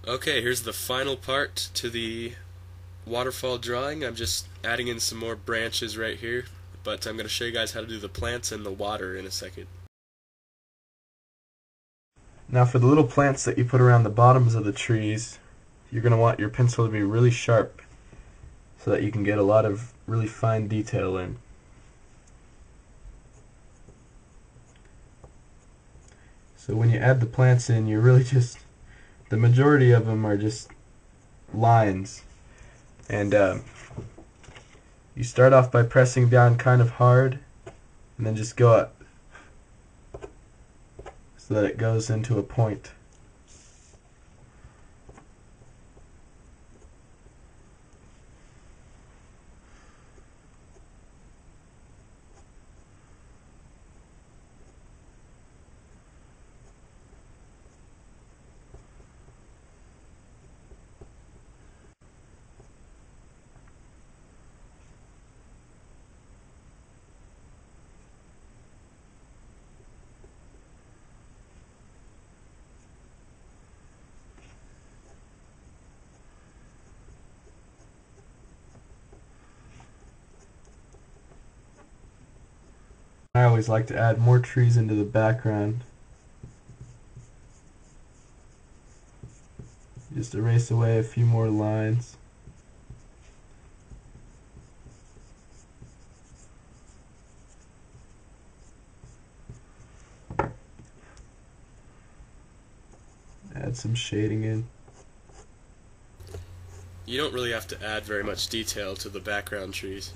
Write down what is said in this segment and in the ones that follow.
Okay, here's the final part to the waterfall drawing. I'm just adding in some more branches right here, but I'm going to show you guys how to do the plants and the water in a second. Now for the little plants that you put around the bottoms of the trees, you're going to want your pencil to be really sharp so that you can get a lot of really fine detail in. So when you add the plants in, you're really just, the majority of them are just lines. And you start off by pressing down kind of hard and then just go up so that it goes into a point. I always like to add more trees into the background. Just erase away a few more lines. Add some shading in. You don't really have to add very much detail to the background trees.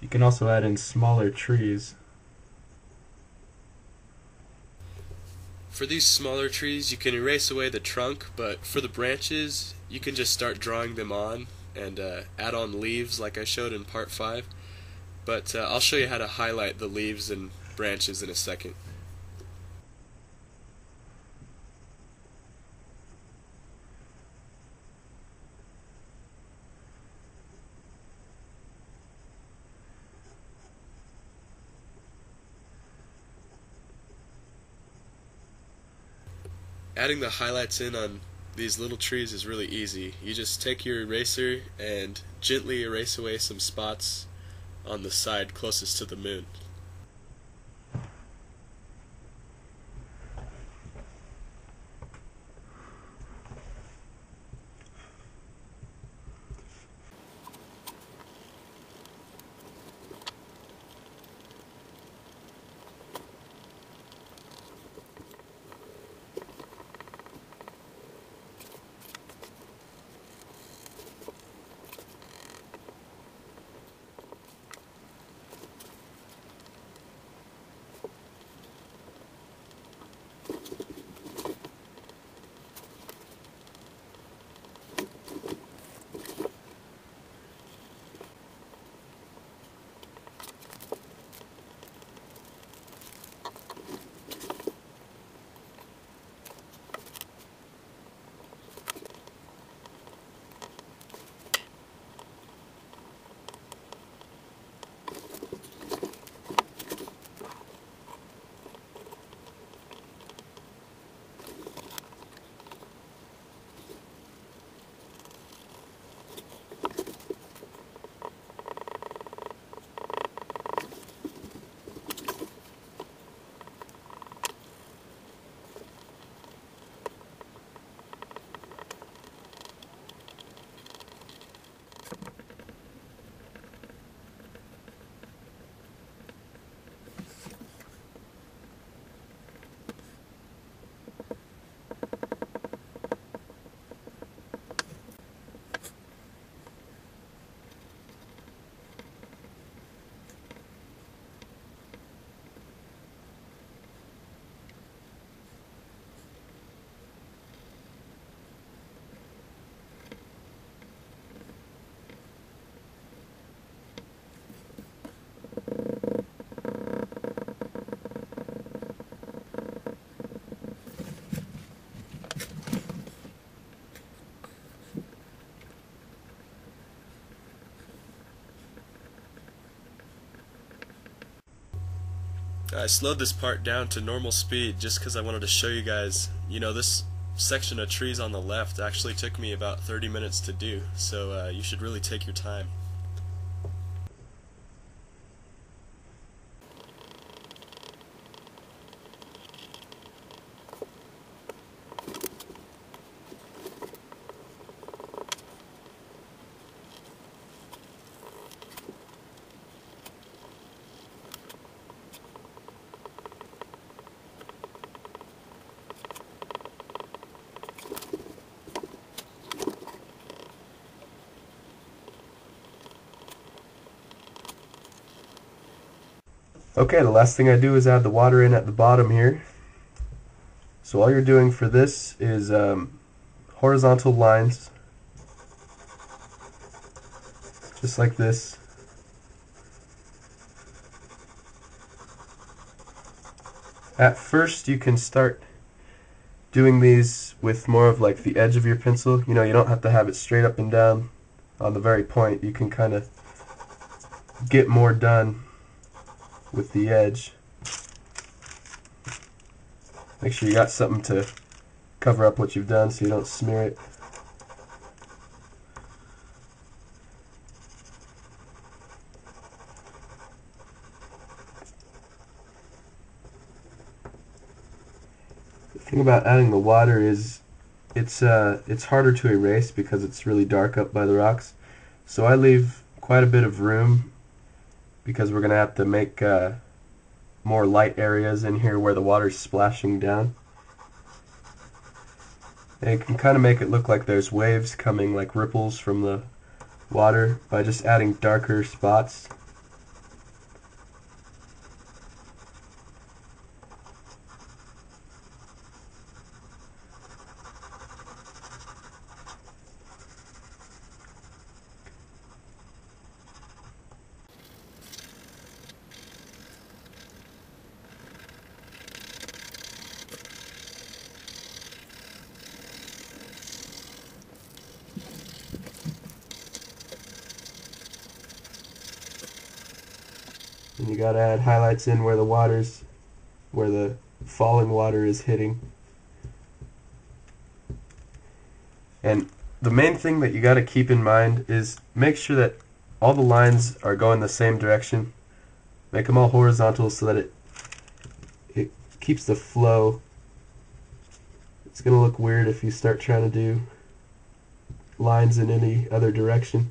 You can also add in smaller trees. For these smaller trees, you can erase away the trunk, but for the branches, you can just start drawing them on and add on leaves like I showed in part 5. But I'll show you how to highlight the leaves and branches in a second. Adding the highlights in on these little trees is really easy. You just take your eraser and gently erase away some spots on the side closest to the moon. I slowed this part down to normal speed just because I wanted to show you guys, this section of trees on the left actually took me about 30 minutes to do, so you should really take your time. Okay, the last thing I do is add the water in at the bottom here. So all you're doing for this is horizontal lines, just like this. At first you can start doing these with more of like the edge of your pencil. You don't have to have it straight up and down on the very point. You can kind of get more done with the edge. Make sure you got something to cover up what you've done so you don't smear it. The thing about adding the water is it's harder to erase because it's really dark up by the rocks. So I leave quite a bit of room because we're going to have to make more light areas in here where the water's splashing down. And you can kind of make it look like there's waves coming, like ripples from the water, by just adding darker spots. And you gotta add highlights in where the falling water is hitting. And the main thing that you gotta keep in mind is make sure that all the lines are going the same direction. Make them all horizontal so that it keeps the flow. It's gonna look weird if you start trying to do lines in any other direction.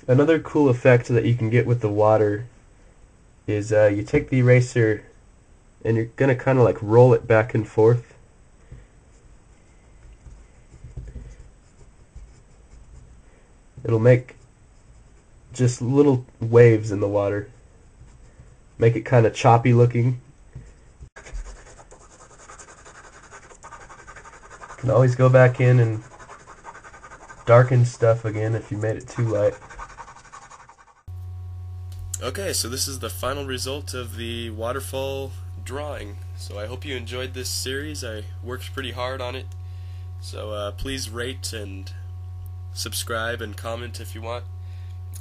Another cool effect that you can get with the water is you take the eraser and you're going to kind of like roll it back and forth. It'll make just little waves in the water. Make it kind of choppy looking. You can always go back in and darken stuff again if you made it too light. Okay, so this is the final result of the waterfall drawing. So I hope you enjoyed this series. I worked pretty hard on it. So please rate and subscribe and comment if you want.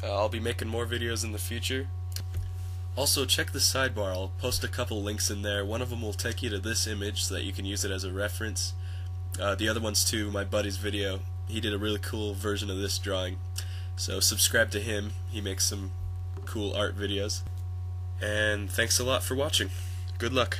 I'll be making more videos in the future. Also, check the sidebar. I'll post a couple links in there. One of them will take you to this image so that you can use it as a reference. The other one's to my buddy's video. He did a really cool version of this drawing. So subscribe to him. He makes some cool art videos. And thanks a lot for watching. Good luck.